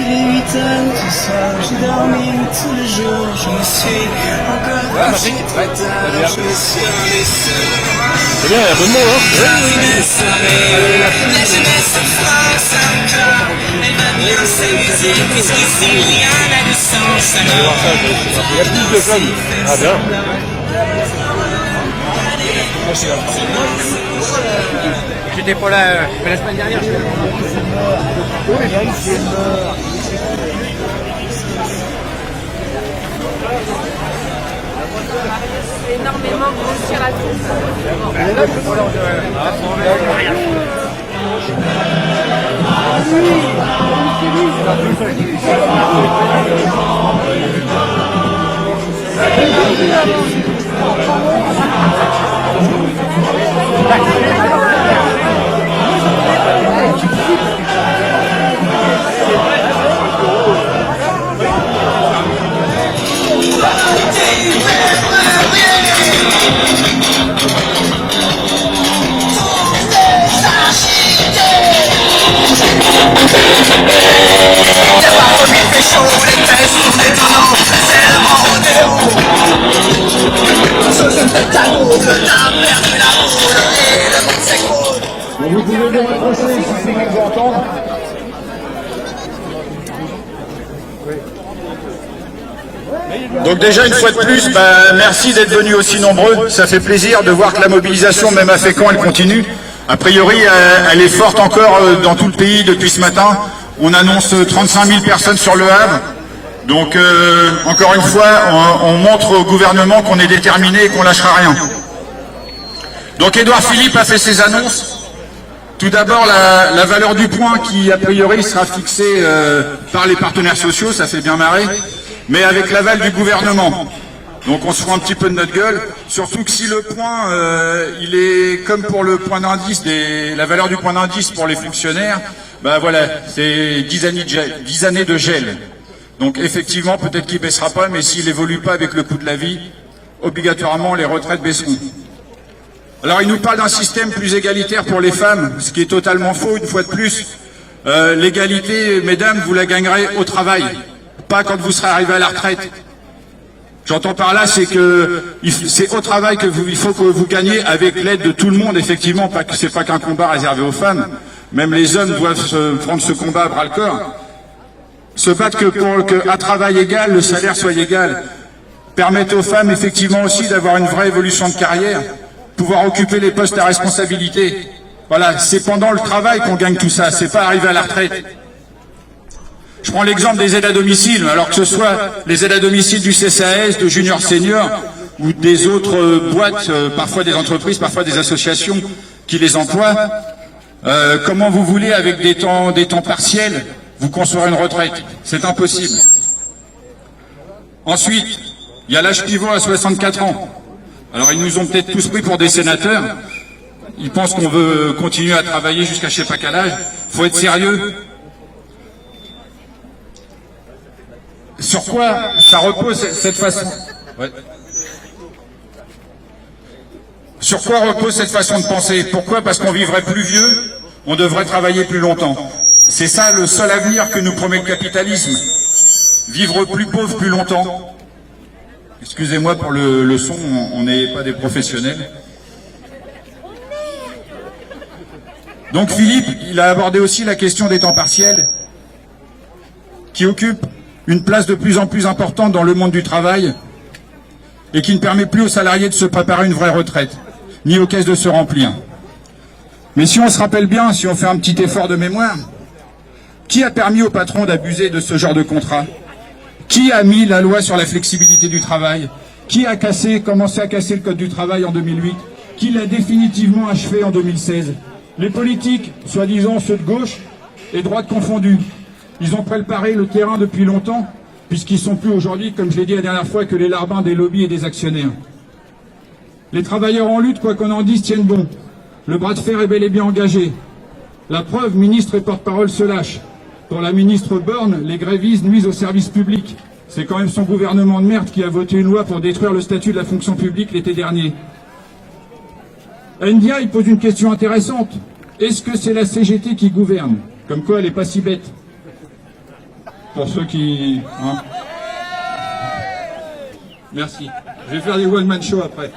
Il est 8 heures, tout seul, j'ai dormi tout le jour, je me suis encore couché trop tard, je me suis laissé. C'est bien, il y a un peu de monde, hein. La jeunesse fera sa cœur, elle va bien s'amuser, puisque si rien n'a de sens, alors Il y a plus de jeunes. Ah bien. J'étais pas là la semaine dernière. Énormément grossir la Vous pouvez me rapprocher si c'est que vous entendre. Donc déjà une fois de plus, merci d'être venus aussi nombreux. Ça fait plaisir de voir que la mobilisation, même à Fécamp, elle continue. A priori, elle est forte encore dans tout le pays depuis ce matin. On annonce 35 000 personnes sur Le Havre. Donc encore une fois, on montre au gouvernement qu'on est déterminé et qu'on lâchera rien. Donc Édouard Philippe a fait ses annonces. Tout d'abord, la valeur du point qui, a priori, sera fixée par les partenaires sociaux, ça fait bien marrer, mais avec l'aval du gouvernement. Donc on se fout un petit peu de notre gueule, surtout que si le point, il est comme pour le point d'indice, la valeur du point d'indice pour les fonctionnaires, voilà, c'est 10 années de gel. Donc effectivement, peut-être qu'il ne baissera pas, mais s'il évolue pas avec le coût de la vie, obligatoirement les retraites baisseront. Alors il nous parle d'un système plus égalitaire pour les femmes, ce qui est totalement faux une fois de plus. L'égalité, mesdames, vous la gagnerez au travail, pas quand vous serez arrivés à la retraite. J'entends par là, c'est que c'est au travail que il faut que vous gagnez avec l'aide de tout le monde, effectivement, pas que c'est pas qu'un combat réservé aux femmes. Même les hommes doivent prendre ce combat à bras le corps. Se battre qu'à travail égal, le salaire soit égal. Permettre aux femmes, effectivement, aussi d'avoir une vraie évolution de carrière, pouvoir occuper les postes à responsabilité. Voilà, c'est pendant le travail qu'on gagne tout ça, c'est pas arrivé à la retraite. Je prends l'exemple des aides à domicile, alors que ce soit les aides à domicile du CCAS, de Junior Senior, ou des autres boîtes, parfois des entreprises, parfois des associations qui les emploient. Comment vous voulez, avec des temps partiels, vous construire une retraite? C'est impossible. Ensuite, il y a l'âge pivot à 64 ans. Alors ils nous ont peut-être tous pris pour des sénateurs. Ils pensent qu'on veut continuer à travailler jusqu'à je sais pas quel âge. Il faut être sérieux. Sur quoi ça repose cette façon Sur quoi repose cette façon de penser? Pourquoi? Parce qu'on vivrait plus vieux, on devrait travailler plus longtemps. C'est ça le seul avenir que nous promet le capitalisme. Vivre plus pauvre plus longtemps. Excusez-moi pour le son, on n'est pas des professionnels. Donc Philippe, il a abordé aussi la question des temps partiels, qui occupe une place de plus en plus importante dans le monde du travail et qui ne permet plus aux salariés de se préparer une vraie retraite, ni aux caisses de se remplir. Mais si on se rappelle bien, si on fait un petit effort de mémoire, qui a permis aux patrons d'abuser de ce genre de contrat? Qui a mis la loi sur la flexibilité du travail? Qui a commencé à casser le code du travail en 2008? Qui l'a définitivement achevé en 2016? Les politiques, soi-disant ceux de gauche et droite confondus, ils ont préparé le terrain depuis longtemps, puisqu'ils sont plus aujourd'hui, comme je l'ai dit la dernière fois, que les larbins des lobbies et des actionnaires. Les travailleurs en lutte, quoi qu'on en dise, tiennent bon. Le bras de fer est bel et bien engagé. La preuve, ministre et porte-parole se lâchent. Pour la ministre Borne, les grévistes nuisent au service public. C'est quand même son gouvernement de merde qui a voté une loi pour détruire le statut de la fonction publique l'été dernier. Ndia, il pose une question intéressante. Est-ce que c'est la CGT qui gouverne? Comme quoi, elle n'est pas si bête. Pour ceux qui... Hein. Merci. Je vais faire des one-man show après.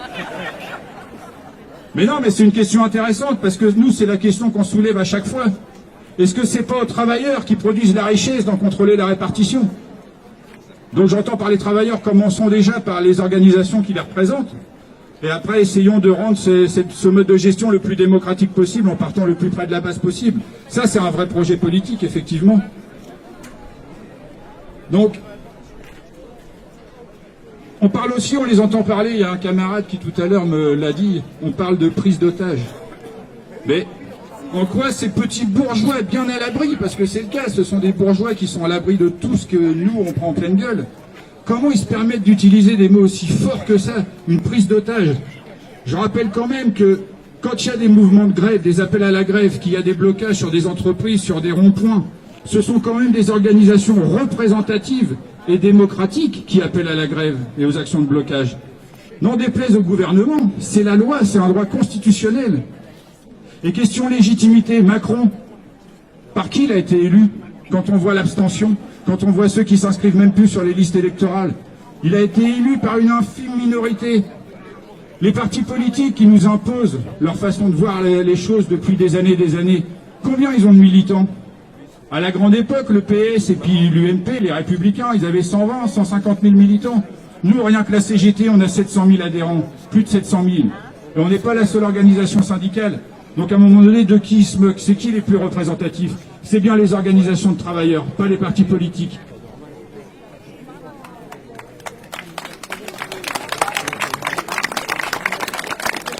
Mais non, mais c'est une question intéressante, parce que nous, c'est la question qu'on soulève à chaque fois. Est-ce que c'est pas aux travailleurs qui produisent la richesse d'en contrôler la répartition? Donc j'entends par les travailleurs, commençons déjà par les organisations qui les représentent. Et après, essayons de rendre ce mode de gestion le plus démocratique possible en partant le plus près de la base possible. Ça, c'est un vrai projet politique, effectivement. Donc, on parle aussi, on les entend parler, il y a un camarade qui tout à l'heure me l'a dit, on parle de prise d'otage. Mais en quoi ces petits bourgeois bien à l'abri, parce que c'est le cas, ce sont des bourgeois qui sont à l'abri de tout ce que nous, on prend en pleine gueule. Comment ils se permettent d'utiliser des mots aussi forts que ça, une prise d'otage? Je rappelle quand même que quand il y a des mouvements de grève, des appels à la grève, qu'il y a des blocages sur des entreprises, sur des ronds-points, ce sont quand même des organisations représentatives et démocratiques qui appellent à la grève et aux actions de blocage. N'en déplaise au gouvernement, c'est la loi, c'est un droit constitutionnel. Et question légitimité, Macron, par qui il a été élu? Quand on voit l'abstention, quand on voit ceux qui s'inscrivent même plus sur les listes électorales, il a été élu par une infime minorité. Les partis politiques qui nous imposent leur façon de voir les choses depuis des années, combien ils ont de militants? À la grande époque, le PS et puis l'UMP, les Républicains, ils avaient 120, 150 000 militants. Nous, rien que la CGT, on a 700 000 adhérents, plus de 700 000. Et on n'est pas la seule organisation syndicale. Donc à un moment donné, de qui ils se moquent? C'est qui les plus représentatifs? C'est bien les organisations de travailleurs, pas les partis politiques.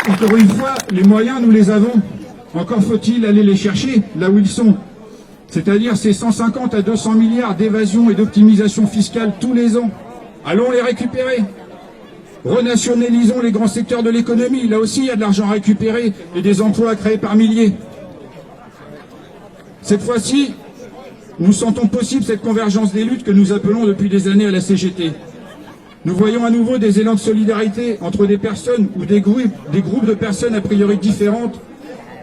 Encore une fois, les moyens, nous les avons. Encore faut-il aller les chercher là où ils sont. C'est-à-dire ces 150 à 200 milliards d'évasion et d'optimisation fiscale tous les ans. Allons les récupérer. Renationalisons les grands secteurs de l'économie. Là aussi, il y a de l'argent à récupérer et des emplois à créer par milliers. Cette fois-ci, nous sentons possible cette convergence des luttes que nous appelons depuis des années à la CGT. Nous voyons à nouveau des élans de solidarité entre des personnes ou des groupes de personnes a priori différentes,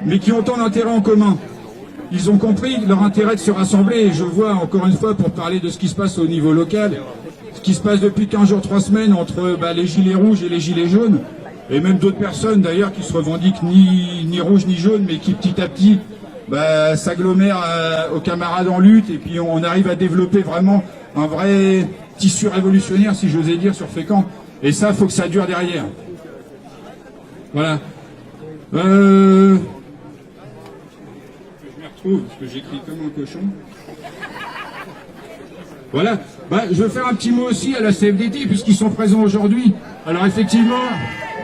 mais qui ont tant d'intérêts en commun. Ils ont compris leur intérêt de se rassembler, et je vois encore une fois, pour parler de ce qui se passe au niveau local, ce qui se passe depuis 15 jours, 3 semaines entre les gilets rouges et les gilets jaunes, et même d'autres personnes d'ailleurs qui se revendiquent ni rouges ni jaunes, mais qui petit à petit s'agglomèrent aux camarades en lutte, et puis on arrive à développer vraiment un vrai tissu révolutionnaire, si j'osais dire, sur Fécamp. Et ça, faut que ça dure derrière. Voilà. Que je me retrouve, parce que j'écris comme un cochon. Voilà. Je veux faire un petit mot aussi à la CFDT, puisqu'ils sont présents aujourd'hui. Alors effectivement,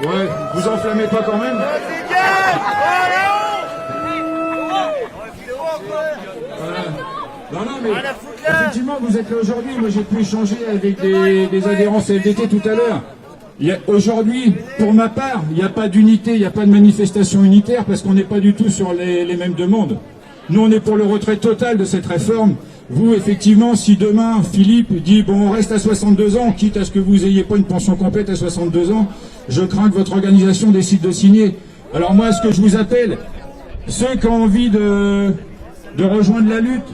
ouais, vous enflammez pas quand même. Voilà. Non, mais effectivement, vous êtes là aujourd'hui. Moi, j'ai pu échanger avec des adhérents CFDT tout à l'heure. Aujourd'hui, pour ma part, il n'y a pas d'unité, il n'y a pas de manifestation unitaire, parce qu'on n'est pas du tout sur les mêmes demandes. Nous, on est pour le retrait total de cette réforme. Vous, effectivement, si demain, Philippe dit, bon, on reste à 62 ans, quitte à ce que vous n'ayez pas une pension complète à 62 ans, je crains que votre organisation décide de signer. Alors moi, ce que je vous appelle, ceux qui ont envie de rejoindre la lutte,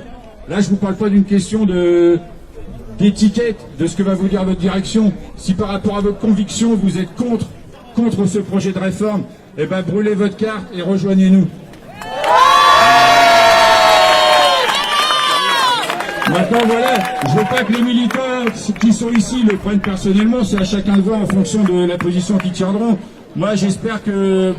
là, je ne vous parle pas d'une question d'étiquette, de ce que va vous dire votre direction. Si par rapport à votre conviction, vous êtes contre ce projet de réforme, eh ben, brûlez votre carte et rejoignez-nous. Maintenant, voilà, je veux pas que les militants qui sont ici le prennent personnellement, c'est à chacun de voir en fonction de la position qu'ils tiendront. Moi, j'espère que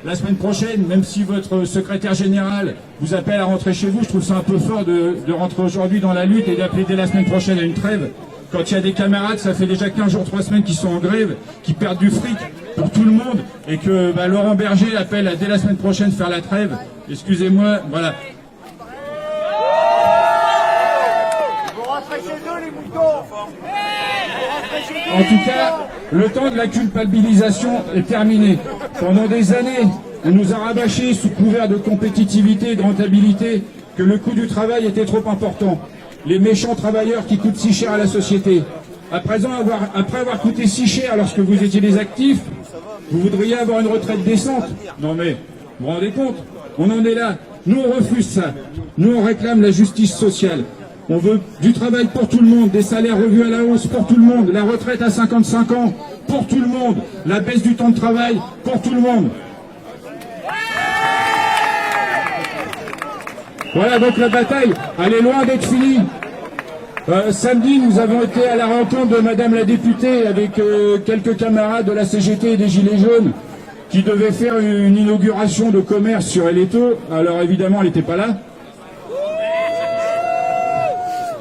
la semaine prochaine, même si votre secrétaire général vous appelle à rentrer chez vous, je trouve ça un peu fort de rentrer aujourd'hui dans la lutte et d'appeler dès la semaine prochaine à une trêve. Quand il y a des camarades, ça fait déjà 15 jours, 3 semaines qui sont en grève, qui perdent du fric pour tout le monde, et que Laurent Berger appelle à dès la semaine prochaine faire la trêve. Excusez-moi, voilà. En tout cas, le temps de la culpabilisation est terminé. Pendant des années, on nous a rabâché sous couvert de compétitivité et de rentabilité que le coût du travail était trop important. Les méchants travailleurs qui coûtent si cher à la société. Après avoir coûté si cher lorsque vous étiez des actifs, vous voudriez avoir une retraite décente? Non mais, vous vous rendez compte? On en est là. Nous on refuse ça. Nous on réclame la justice sociale. On veut du travail pour tout le monde, des salaires revus à la hausse pour tout le monde, la retraite à 55 ans pour tout le monde, la baisse du temps de travail pour tout le monde. Voilà, donc la bataille, elle est loin d'être finie. Samedi, nous avons été à la rencontre de Madame la députée avec quelques camarades de la CGT et des Gilets jaunes qui devaient faire une inauguration de commerce sur Eleto. Alors évidemment, elle n'était pas là.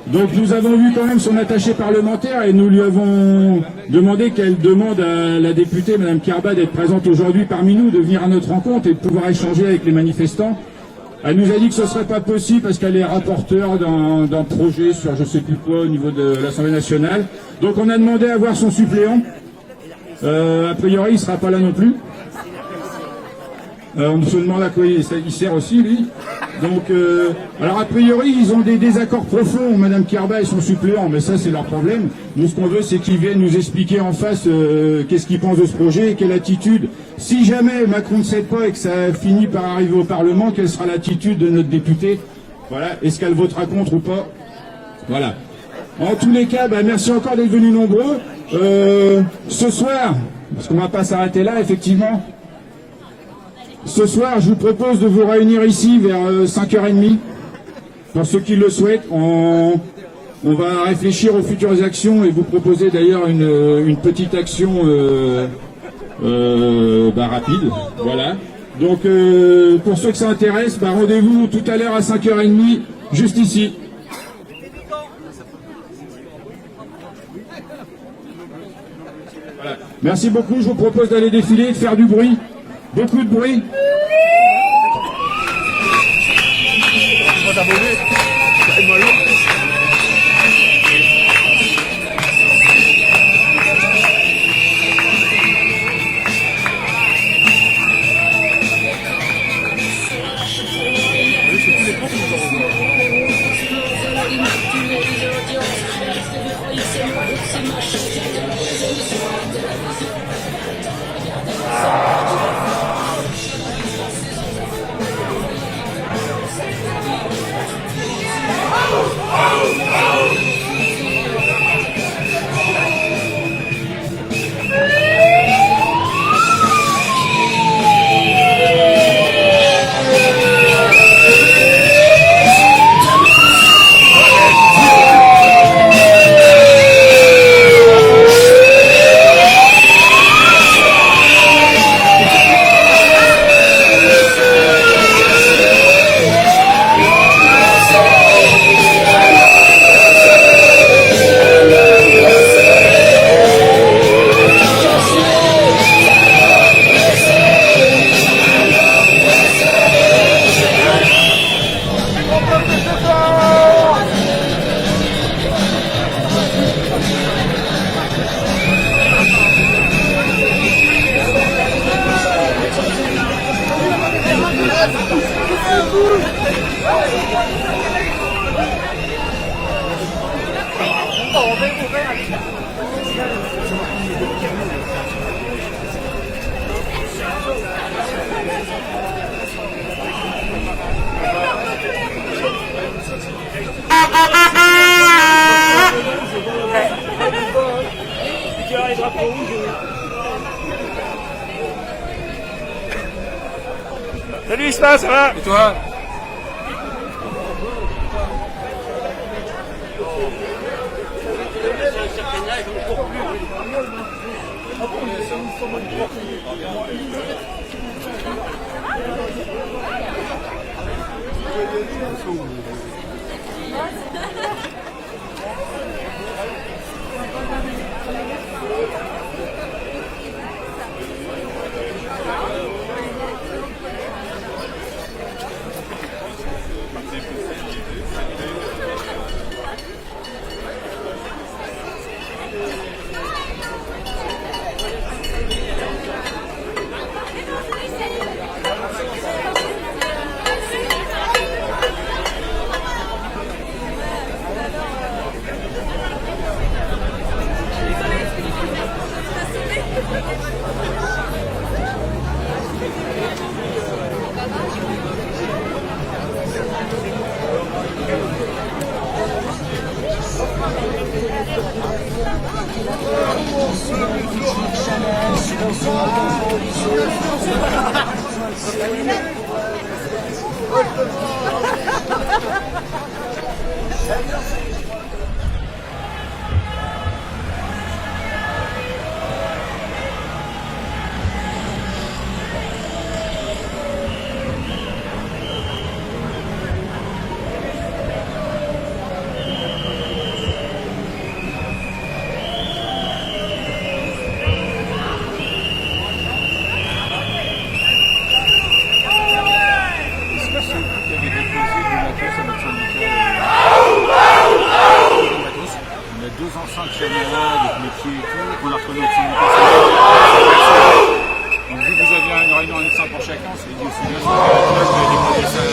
Donc nous avons vu quand même son attaché parlementaire et nous lui avons demandé qu'elle demande à la députée, Madame Kerba, d'être présente aujourd'hui parmi nous, de venir à notre rencontre et de pouvoir échanger avec les manifestants. Elle nous a dit que ce ne serait pas possible parce qu'elle est rapporteure d'un projet sur je ne sais plus quoi au niveau de l'Assemblée nationale. Donc on a demandé à voir son suppléant. A priori, il ne sera pas là non plus. On se demande à quoi il sert aussi, lui. Donc, alors a priori, ils ont des désaccords profonds, Madame Kerba et son suppléant, mais ça c'est leur problème. Nous, ce qu'on veut, c'est qu'ils viennent nous expliquer en face qu'est-ce qu'ils pensent de ce projet et quelle attitude. Si jamais Macron ne cède pas et que ça finit par arriver au Parlement, quelle sera l'attitude de notre députée? Voilà, est-ce qu'elle votera contre ou pas? Voilà. En tous les cas, merci encore d'être venus nombreux. Ce soir, parce qu'on va pas s'arrêter là, effectivement. Ce soir, je vous propose de vous réunir ici vers 5h30. Pour ceux qui le souhaitent, on va réfléchir aux futures actions et vous proposer d'ailleurs une petite action rapide. Voilà. Donc, pour ceux que ça intéresse, rendez-vous tout à l'heure à 5h30, juste ici. Voilà. Merci beaucoup. Je vous propose d'aller défiler, de faire du bruit. Beaucoup de bruit. Salut Isma, ça va? Et toi? Deux enceintes caméras avec métier et tout, qu'on a retrouvé notre syndicat. Donc vu que vous aviez une réunion en médecin pour chacun, c'est dit aussi bien, vous avez déposé ça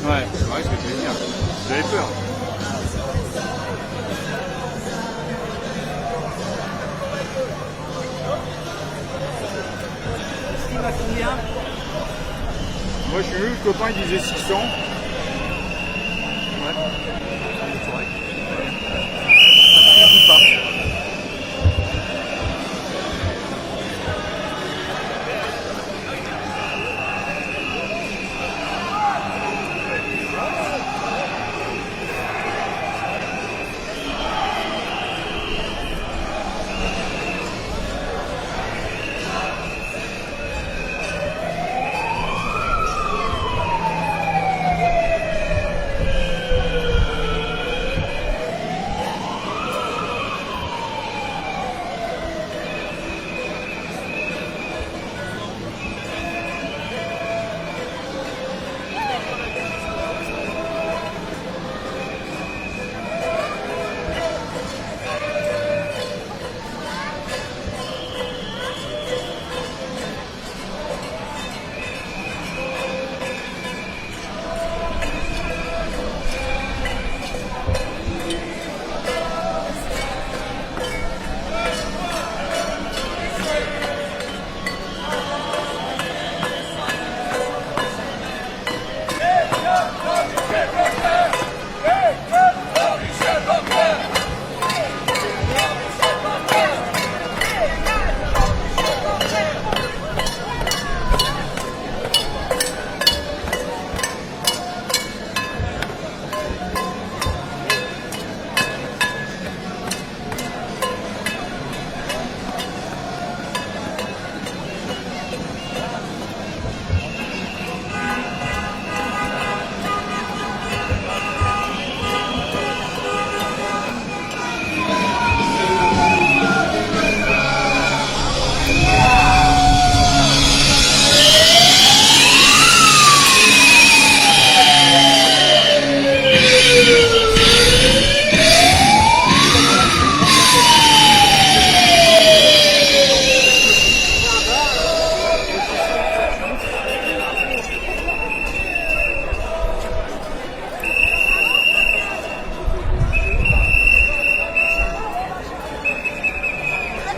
ouais, c'est vrai ce que tu veux dire. J'avais peur. Moi je suis venu, le copain il disait 600. Ouais. C'est correct. Ça ne pas.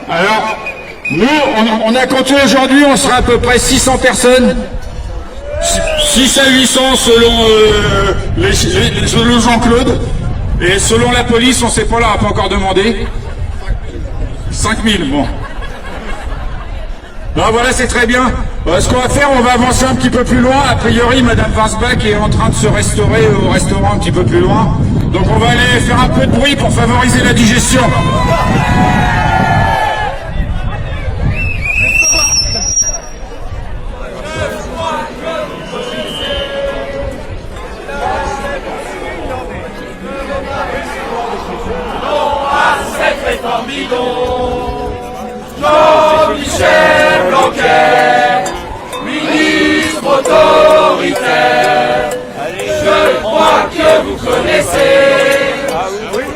Alors, nous, on a compté aujourd'hui, on sera à peu près 600 personnes. 6 à 800 selon Jean-Claude. Et selon la police, on ne sait pas, là, on n'a pas encore demandé. 5000, bon. Ben voilà, c'est très bien. Ce qu'on va faire, on va avancer un petit peu plus loin. A priori, Madame Varsbach est en train de se restaurer au restaurant un petit peu plus loin. Donc on va aller faire un peu de bruit pour favoriser la digestion. Jean-Michel Blanquer, ministre autoritaire, je crois que vous connaissez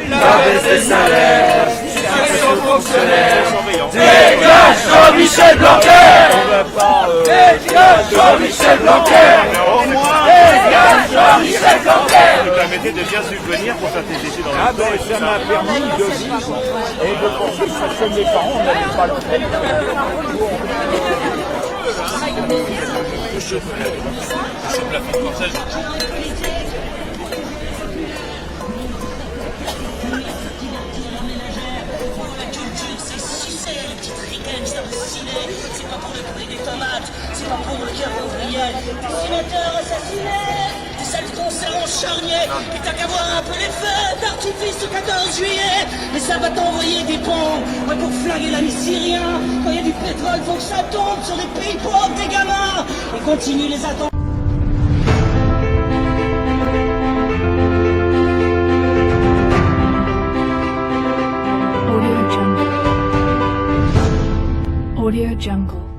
la baisse des salaires, situation fonctionnaire, dégage Jean-Michel Blanquer. va pas... Jean-Michel Blanquer. Au moins, Jean-Michel Blanquer. ça nous permettait de bien subvenir pour faire tes études dans Ah ben ça m'a permis de vivre et de penser que ça comme mes parents, on n'avait pas le C'est pas pour le prix des tomates, c'est pas pour le cœur ouvrier. Des sénateurs assassinés, des sales concerts en charnier. Et t'as qu'à voir un peu les feux d'artifice au 14 juillet. Mais ça va t'envoyer des bombes, ouais, pour flinguer l'ami syrien. Quand y a du pétrole, faut que ça tombe sur les pays pauvres des gamins. Et continue les attentes. Audio Jungle.